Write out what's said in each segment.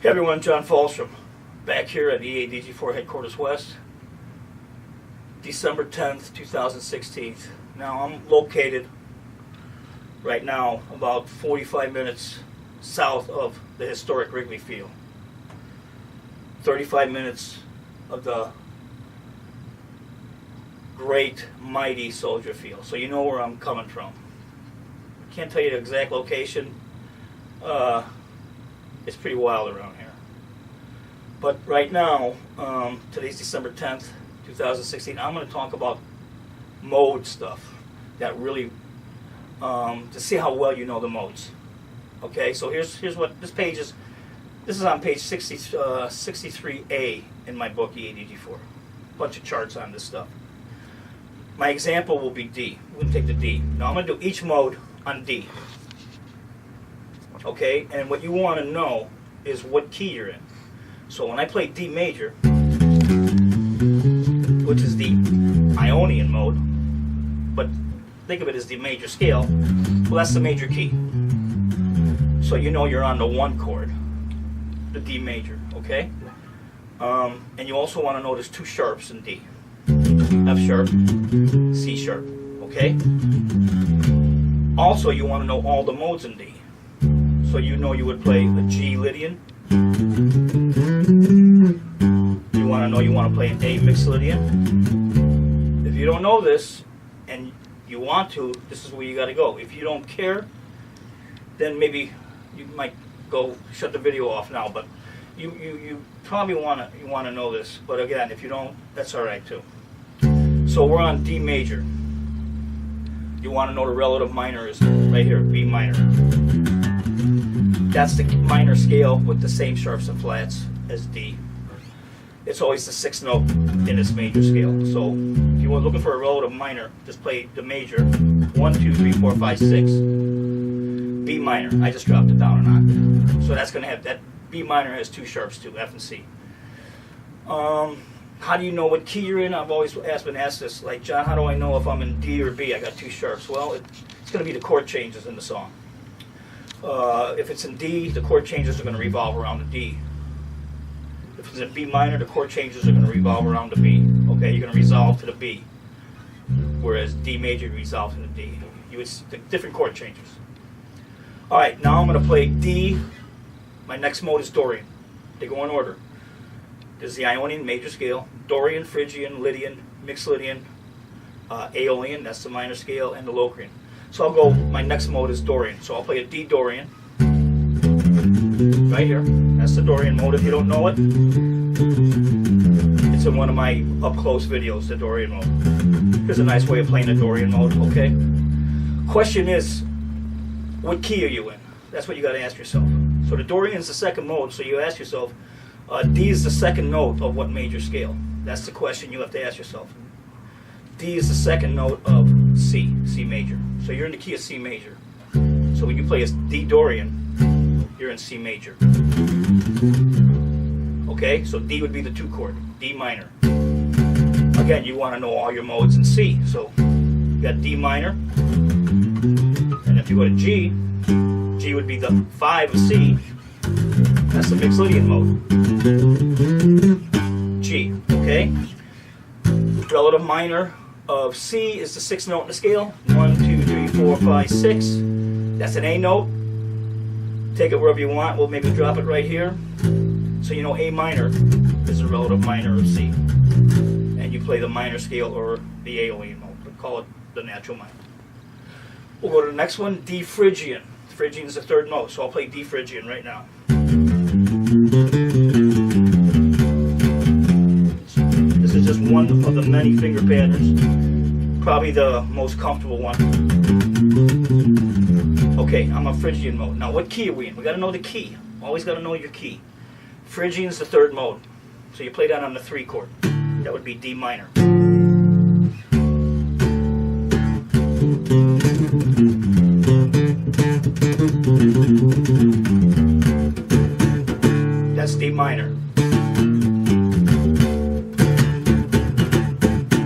Hey everyone, John Falstrom, back here at EADG4 Headquarters West, December 10th, 2016. Now I'm located right now about 45 minutes south of the historic Wrigley Field, 35 minutes of the great, mighty Soldier Field. So you know where I'm coming from. Can't tell you the exact location. It's pretty wild around here. But right now, today's December 10th, 2016, I'm going to talk about mode stuff that really, to see how well you know the modes. Okay, so here's what this page is. This is on page 63A in my book, EADG4. A bunch of charts on this stuff. My example will be D. We're going to take the D. Now I'm going to do each mode on D. Okay, and what you want to know is what key you're in. So when I play D major, which is the Ionian mode, but think of it as the major scale, well, that's the major key. So you know you're on the 1 chord, the D major, okay? And you also want to know there's 2 sharps in D. F sharp, C sharp, okay? Also, you want to know all the modes in D. So you know you would play a G Lydian. You want to know you want to play an A mixed Lydian. If you don't know this and you want to, this is where you got to go. If you don't care, then maybe you might go shut the video off now. But you probably want to know this. But again, if you don't, that's all right too. So we're on D major. You want to know the relative minor is right here, B minor. That's the minor scale with the same sharps and flats as D. It's always the 6th note in this major scale. So if you were looking for a relative minor, just play the major. 1, 2, 3, 4, 5, 6. B minor. I just dropped it down an octave. So that's going to have, that B minor has 2 sharps too, F and C. How do you know what key you're in? I've always been asked this, like, John, how do I know if I'm in D or B? I got 2 sharps. Well, it's going to be the chord changes in the song. If it's in D, the chord changes are going to revolve around the D. If it's in B minor, the chord changes are going to revolve around the B. Okay, you're going to resolve to the B, whereas D major resolves to the D. You would see the different chord changes. All right, now I'm going to play D. My next mode is Dorian. They go in order. There's the Ionian major scale, Dorian, Phrygian, Lydian, mixed Lydian, Aeolian, that's the minor scale, and the Locrian. So I'll go, my next mode is Dorian. So I'll play a D Dorian, right here. That's the Dorian mode. If you don't know it, it's in one of my up-close videos, the Dorian mode. Here's a nice way of playing the Dorian mode, okay? Question is, what key are you in? That's what you got to ask yourself. So the Dorian is the 2nd mode, so you ask yourself, D is the 2nd note of what major scale? That's the question you have to ask yourself. D is the 2nd note of C, C major. So you're in the key of C major. So when you play a D Dorian, you're in C major. Okay, so D would be the 2 chord, D minor. Again, you want to know all your modes in C. So you got D minor, and if you go to G, G would be the 5 of C. That's the mixed Lydian mode. G, okay? Relative minor of C is the 6th note in the scale. 1, 2, 3, 4, 5, 6. That's an A note. Take it wherever you want. We'll maybe drop it right here. So you know A minor is the relative minor of C. And you play the minor scale or the Aeolian mode. We'll call it the natural minor. We'll go to the next one, D Phrygian. Phrygian is the 3rd note, so I'll play D Phrygian right now. This is just one of the many finger patterns. Probably the most comfortable one. Okay, I'm on Phrygian mode. Now what key are we in? We got to know the key. Always got to know your key. Phrygian is the 3rd mode. So you play that on the 3 chord. That would be D minor. That's D minor.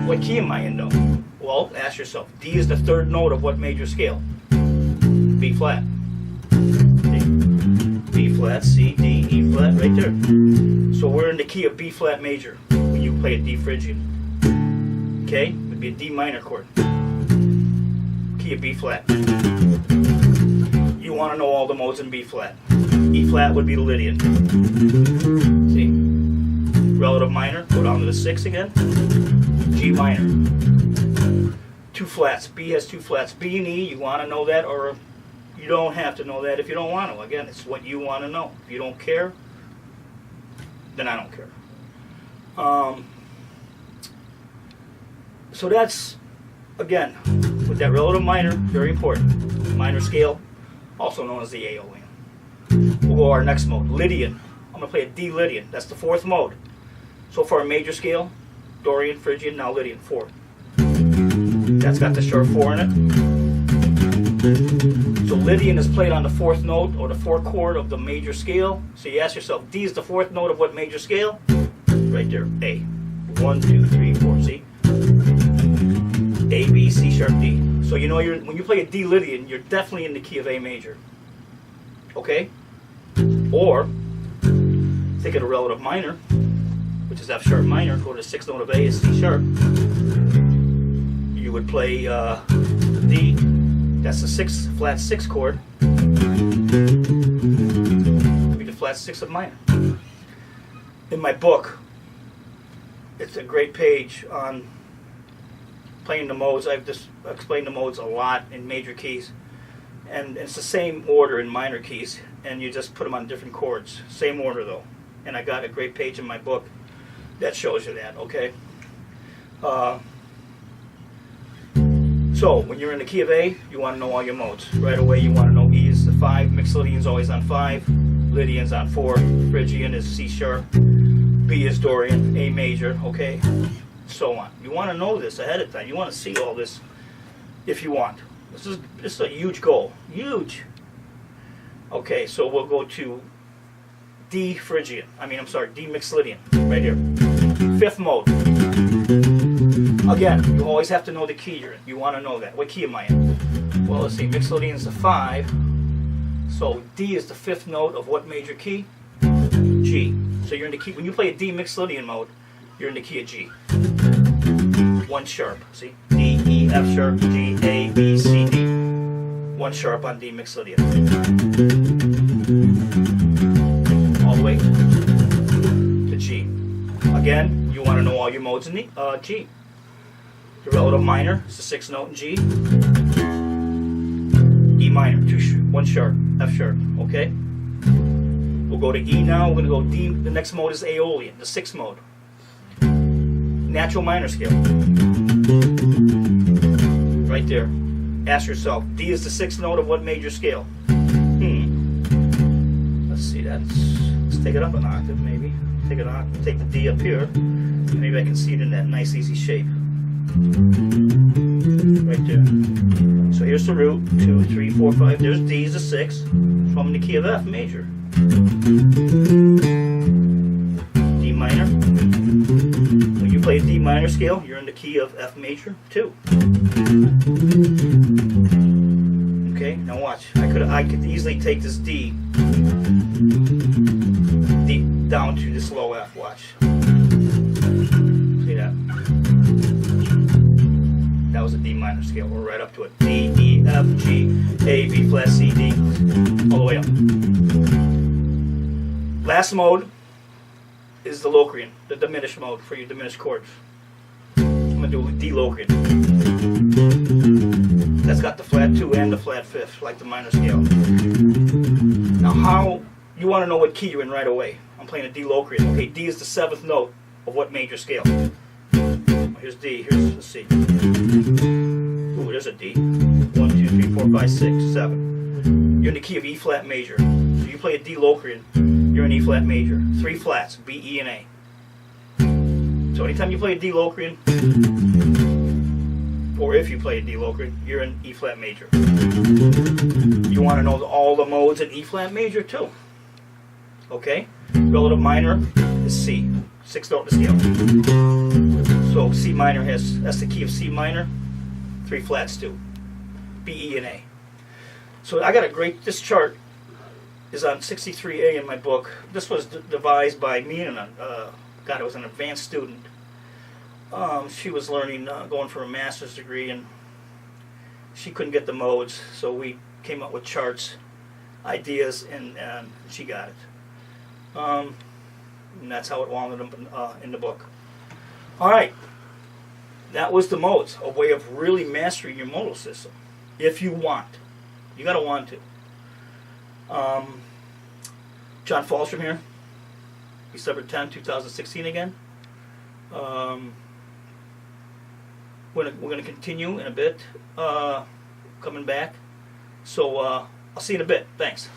What key am I in though? Well, ask yourself, D is the 3rd note of what major scale? B flat. B flat. flat, C, D, E flat, right there. So we're in the key of B flat major when you play a D Phrygian. Okay, it would be a D minor chord. Key of B flat. You want to know all the modes in B flat. E flat would be the Lydian. See? Relative minor, go down to the 6 again. G minor. 2 flats. B has 2 flats. B and E, you want to know that, or you don't have to know that if you don't want to. Again, it's what you want to know. If you don't care, then I don't care. So that's, again, with that relative minor, very important. Minor scale, also known as the Aeolian. We'll go to our next mode, Lydian. I'm going to play a D Lydian. That's the 4th mode. So far, major scale, Dorian, Phrygian, now Lydian, 4. That's got the sharp 4 in it. So Lydian is played on the 4th note or the 4th chord of the major scale. So you ask yourself, D is the 4th note of what major scale? Right there, A. 1, 2, 3, 4. See? A, B, C sharp, D. So you know when you play a D Lydian, you're definitely in the key of A major. Okay? Or think of the relative minor, which is F sharp minor. Go to the 6th note of A is C sharp. You would play D. That's the 6th flat 6 chord. Would be the flat 6 of minor. In my book, it's a great page on playing the modes. I've just explained the modes a lot in major keys, and it's the same order in minor keys, and you just put them on different chords. Same order though. And I got a great page in my book that shows you that. Okay. So when you're in the key of A, you want to know all your modes. Right away you want to know E is the 5, mixed Lydian's always on 5, Lydian's on 4, Phrygian is C sharp, B is Dorian, A major, okay? So on. You want to know this ahead of time. You want to see all this if you want. This is a huge goal. Huge. Okay, so we'll go to D Phrygian. D mixed Lydian, right here. 5th mode. Again, you always have to know the key you're in. You want to know that. What key am I in? Well, let's see. Mixed Lydian's the 5. So D is the 5th note of what major key? G. So you're in the key. When you play a D mixed Lydian mode, you're in the key of G. 1 sharp. See? D, E, F sharp, G, A, B, C, D. 1 sharp on D mixed Lydian. All the way to G. Again, you want to know all your modes in the G. The relative minor is the 6th note in G. E minor, 1 sharp, F sharp, okay? We'll go to E now, we're going to go D, the next mode is Aeolian, the 6th mode. Natural minor scale. Right there. Ask yourself, D is the 6th note of what major scale? Let's see, let's take it up an octave maybe. Take the D up here. Maybe I can see it in that nice easy shape. Right there. So here's the root, 2, 3, 4, 5. There's D is the 6th. So I'm in the key of F major. D minor. When you play a D minor scale, you're in the key of F major too. Okay, now watch. I could easily take this D down to this low F. Watch. See that? That was a D minor scale. We're right up to it. D, E, F, G, A, B flat, C, D, all the way up. Last mode is the Locrian, the diminished mode for your diminished chords. I'm going to do D Locrian. That's got the flat 2 and the flat 5th, like the minor scale. Now you want to know what key you're in right away. I'm playing a D Locrian. Okay, D is the 7th note of what major scale? Here's D, here's the C. Ooh, there's a D. 1, 2, 3, 4, 5, 6, 7. You're in the key of E flat major. So you play a D Locrian, you're in E flat major. 3 flats, B, E, and A. So anytime you play a D Locrian, or if you play a D Locrian, you're in E flat major. You want to know all the modes in E flat major too. Okay? Relative minor is C. 6th note in the scale. So C minor that's the key of C minor. 3 flats too. B, E, and A. So I got this chart is on 63A in my book. This was devised by me and God, I was an advanced student. She was learning, going for a master's degree, and she couldn't get the modes, so we came up with charts, ideas, and she got it. And that's how it wound up in the book. All right, that was the modes, a way of really mastering your modal system, if you want. You gotta want to. John Falstrom here, December 10, 2016 again. We're gonna continue in a bit, coming back. So I'll see you in a bit. Thanks.